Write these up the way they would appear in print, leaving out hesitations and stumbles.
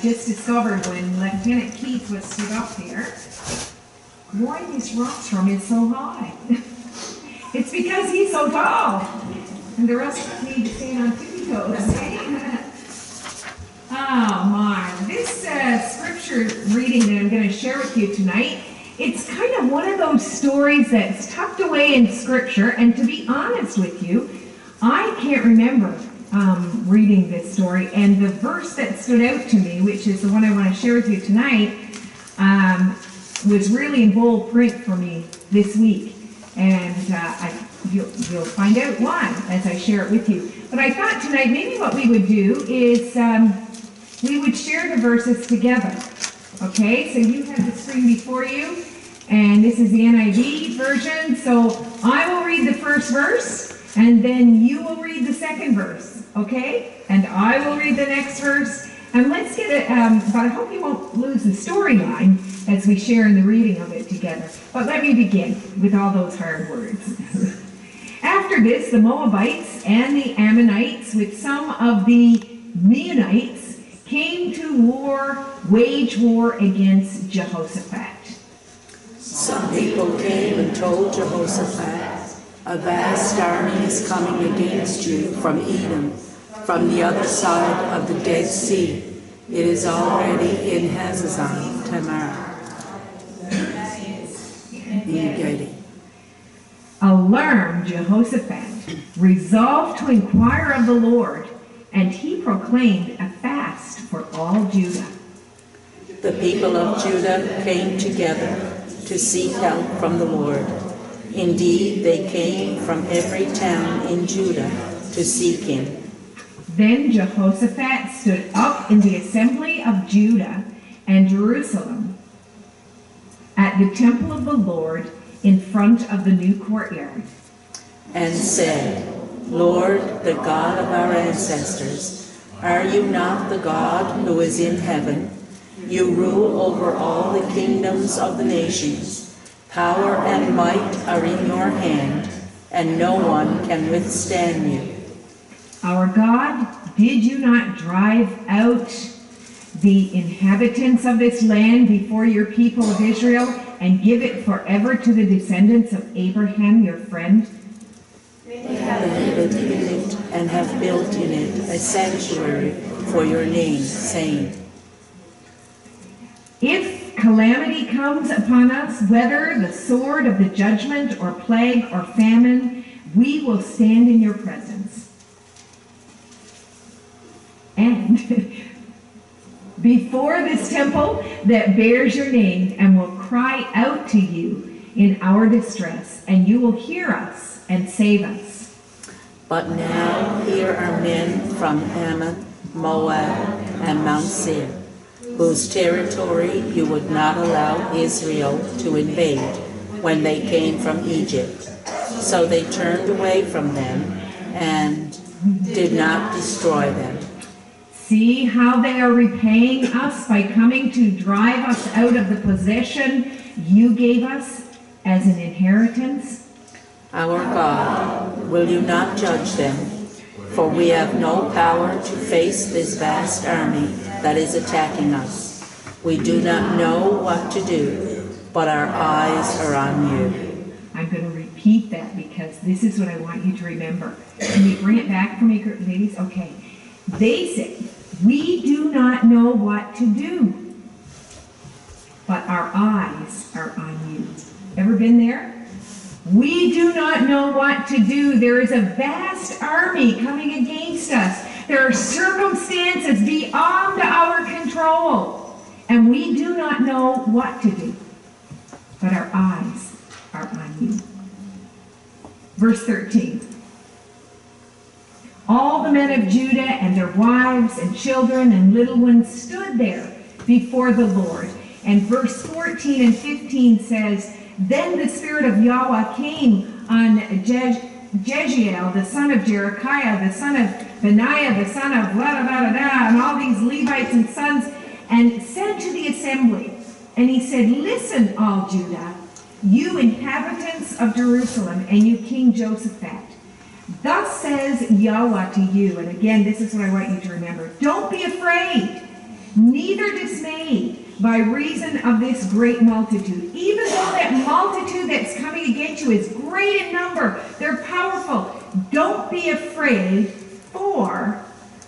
just discovered when Lieutenant Keith was stood up there, why this rostrum is so high. It's because he's so tall, and the rest of us need to stand on tippy toes. Oh my, this scripture reading that I'm going to share with you tonight, it's kind of one of those stories that's tucked away in scripture, and to be honest with you, I can't remember reading this story, and the verse that stood out to me, which is the one I want to share with you tonight, was really in bold print for me this week, and you'll find out why as I share it with you. But I thought tonight maybe what we would do is we would share the verses together. Okay, so you have the screen before you, and this is the NIV version, so I will read the first verse, and then you will read the second verse, okay? And I will read the next verse, and let's get it, but I hope you won't lose the storyline as we share in the reading of it together. But let me begin with all those hard words. After this, the Moabites and the Ammonites, with some of the Meunites, came to wage war against Jehoshaphat. Some people came and told Jehoshaphat, "A vast army is coming against you from Edom, from the other side of the Dead Sea. It is already in Hazazon Tamar." Alarmed, Jehoshaphat resolved to inquire of the Lord, and he proclaimed a fast for all Judah. The people of Judah came together to seek help from the Lord. Indeed, they came from every town in Judah to seek him. Then Jehoshaphat stood up in the assembly of Judah and Jerusalem at the temple of the Lord in front of the new courtyard, and said, "Lord, the God of our ancestors, are you not the God who is in heaven? You rule over all the kingdoms of the nations. Power and might are in your hand, and no one can withstand you. Our God, did you not drive out the inhabitants of this land before your people of Israel and give it forever to the descendants of Abraham, your friend? They have lived in it and have built in it a sanctuary for your name, saying, If calamity comes upon us, whether the sword of the judgment or plague or famine, we will stand in your presence. And before this temple that bears your name, and will cry out to you in our distress, and you will hear us and save us. But now here are men from Ammon, Moab, and Mount Seir, whose territory you would not allow Israel to invade when they came from Egypt. So they turned away from them and did not destroy them. See how they are repaying us by coming to drive us out of the possession you gave us as an inheritance? Our God, will you not judge them? For we have no power to face this vast army that is attacking us. We do not know what to do, but our eyes are on you. I'm going to repeat that because this is what I want you to remember. Can you bring it back for me, ladies? Okay. They said, we do not know what to do, but our eyes are on you. Ever been there? We do not know what to do. There is a vast army coming against us. There are circumstances beyond our control, and we do not know what to do, but our eyes are on you. Verse 13. All the men of Judah and their wives and children and little ones stood there before the Lord. And verse 14 and 15 says, Then the Spirit of Yahweh came on Jeziel, the son of Jerechiah, the son of Benaiah, the son of da-da-da-da-da, and all these Levites and sons, and said to the assembly, and he said, Listen, all Judah, you inhabitants of Jerusalem, and you King Jehoshaphat. Thus says Yahweh to you, and again, this is what I want you to remember. Don't be afraid. neither dismayed by reason of this great multitude. Even though that multitude that's coming against you is great in number, they're powerful, don't be afraid, for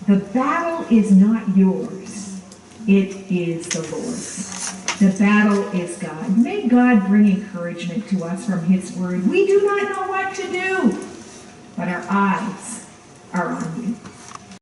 the battle is not yours. It is the Lord's. The battle is God. May God bring encouragement to us from his word. We do not know what to do, but our eyes are on you.